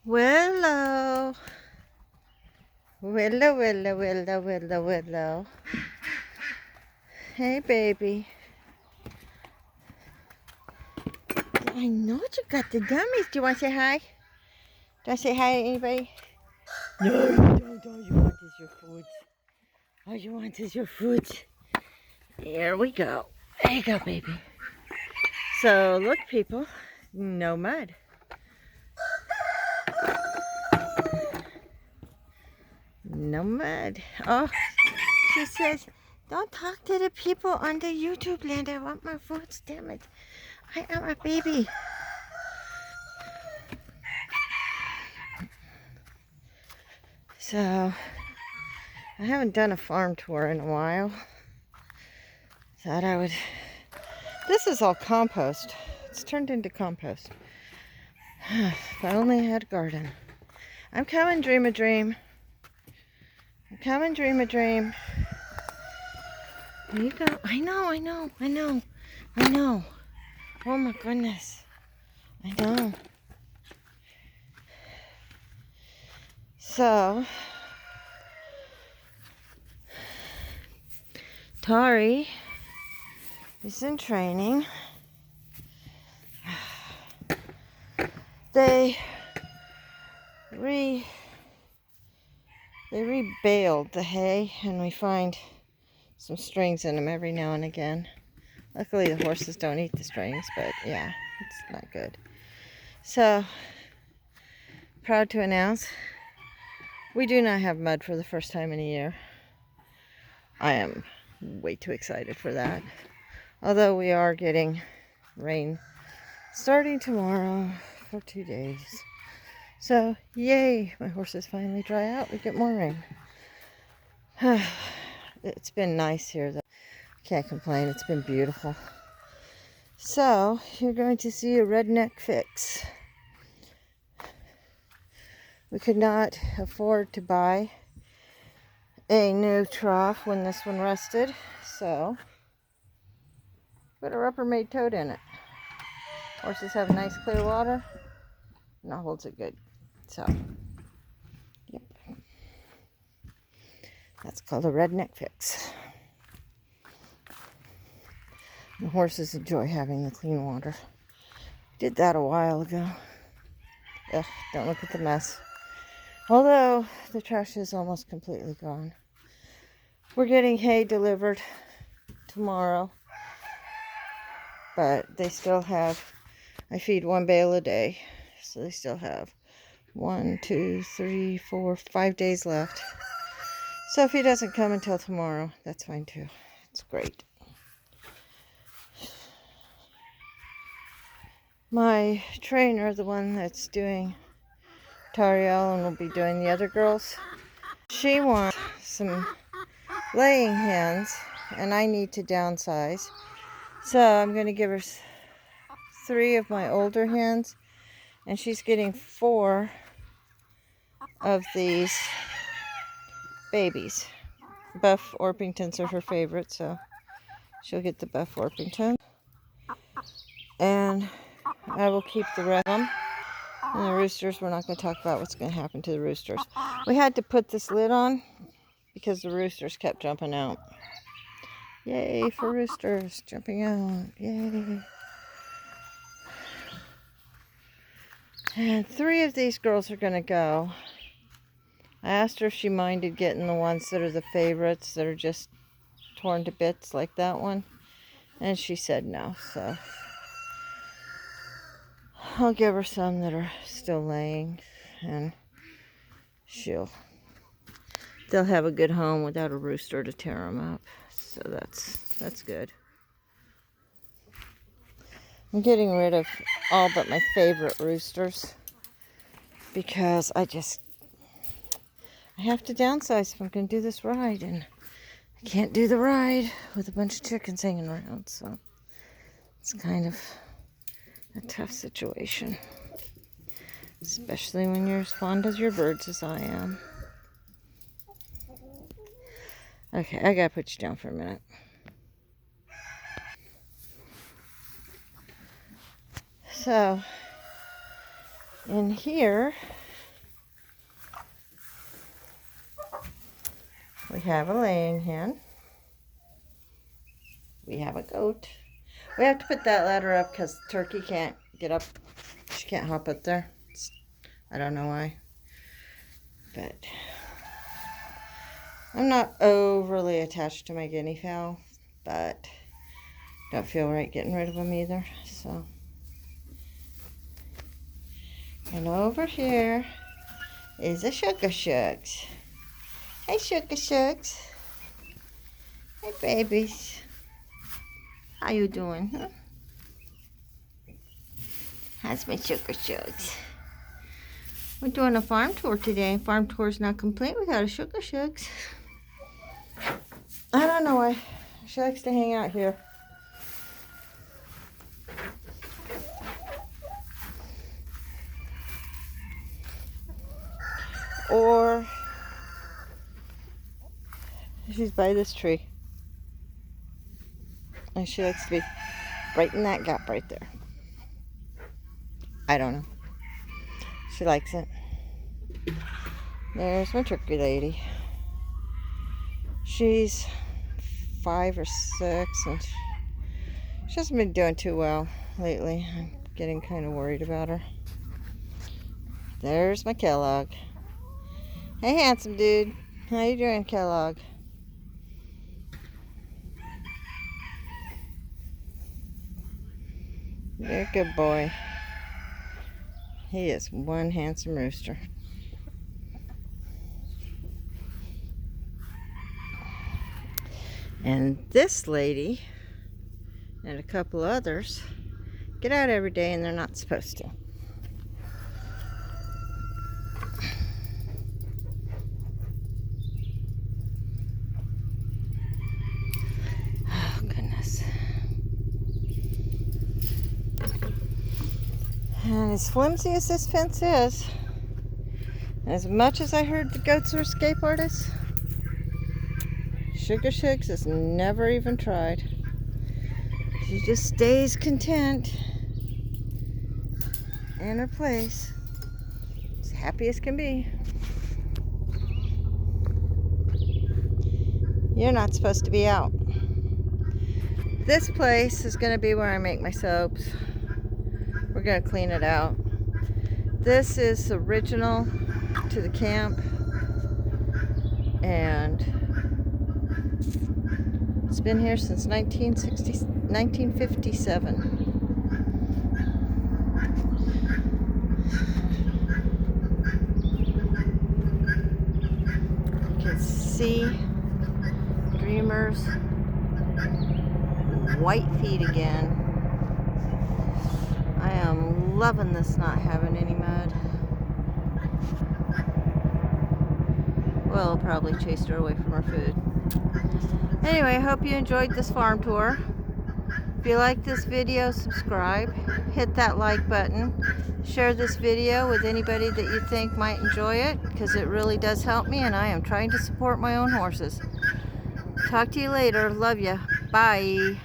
Willow. Willow, Willow, Willow, Willow, Willow. Hey, baby. I know you got the gummies. Do you want to say hi? Do you want to say hi to anybody? No, you don't. All you want is your food. All you want is your food. Here we go. There you go, baby. So, look, people. No mud. No mud. Oh, she says, don't talk to the people on the YouTube land. I want my food. Damn it. I am a baby. So, I haven't done a farm tour in a while. Thought I would. This is all compost. It's turned into compost. If I only had a garden. I'm coming, dream a dream. I'm coming, dream a dream. There you go. I know. Oh my goodness. I know. So, Tari is in training. They re-baled the hay, and we find some strings in them every now and again. Luckily, the horses don't eat the strings, but yeah, it's not good. So, proud to announce, we do not have mud for the first time in a year. I am way too excited for that. Although we are getting rain starting tomorrow for 2 days. So, yay, my horses finally dry out. We get more rain. It's been nice here, though. Can't complain. It's been beautiful. So, you're going to see a redneck fix. We could not afford to buy a new trough when this one rusted, so put a Rubbermaid tote in it. Horses have nice clear water, and that holds it good. So, yep. That's called a redneck fix. The horses enjoy having the clean water. Did that a while ago. Ugh, don't look at the mess. Although the trash is almost completely gone. We're getting hay delivered tomorrow, but they still have, I feed 1 bale a day, so they still have 1, 2, 3, 4, 5 days left. So if he doesn't come until tomorrow, that's fine too. It's great. My trainer, the one that's doing Tariel and will be doing the other girls, she wants some laying hens, and I need to downsize. So I'm going to give her 3 of my older hens, and she's getting 4 of these babies. Buff Orpingtons are her favorite, so she'll get the Buff Orpington. And I will keep the rest of them. And the roosters, we're not going to talk about what's going to happen to the roosters. We had to put this lid on because the roosters kept jumping out. Yay for roosters jumping out. Yay. And 3 of these girls are going to go. I asked her if she minded getting the ones that are the favorites, that are just torn to bits like that one. And she said no, so I'll give her some that are still laying, and they'll have a good home without a rooster to tear them up. So that's good. I'm getting rid of all but my favorite roosters because I have to downsize if I'm going to do this ride, and I can't do the ride with a bunch of chickens hanging around, so it's kind of a tough situation, especially when you're as fond of your birds as I am. Okay, I gotta put you down for a minute. So, in here, We have a laying hen. We have a goat. We have to put that ladder up because Turkey can't get up. She can't hop up there. I don't know why. But I'm not overly attached to my guinea fowl, but don't feel right getting rid of them either. So, and over here is a Sugar Shucks. Hey, Sugar Shucks. Hey, babies. How you doing, huh? How's my Sugar Shucks? We're doing a farm tour today. Farm tour's not complete without a Sugar Shucks. I don't know why. She likes to hang out here. Or she's by this tree. And she likes to be right in that gap right there. I don't know. She likes it. There's my turkey lady. She's 5 or 6 and she hasn't been doing too well lately. I'm getting kind of worried about her. There's my Kellogg. Hey, handsome dude. How you doing, Kellogg? You're a good boy. He is one handsome rooster. And this lady and a couple others get out every day and they're not supposed to. Oh, goodness. And as flimsy as this fence is, as much as I heard the goats are escape artists, Sugar Shucks has never even tried. She just stays content in her place, as happy as can be. You're not supposed to be out. This place is going to be where I make my soaps. We're going to clean it out. This is original to the camp, and it's been here since 1957. You can see Dreamer's white feet again. I am loving this not having any mud. Well, I'll probably chase her away from her food. Anyway, I hope you enjoyed this farm tour. If you like this video, subscribe, hit that like button, share this video with anybody that you think might enjoy it, because it really does help me, and I am trying to support my own horses. Talk to you later. Love ya. Bye.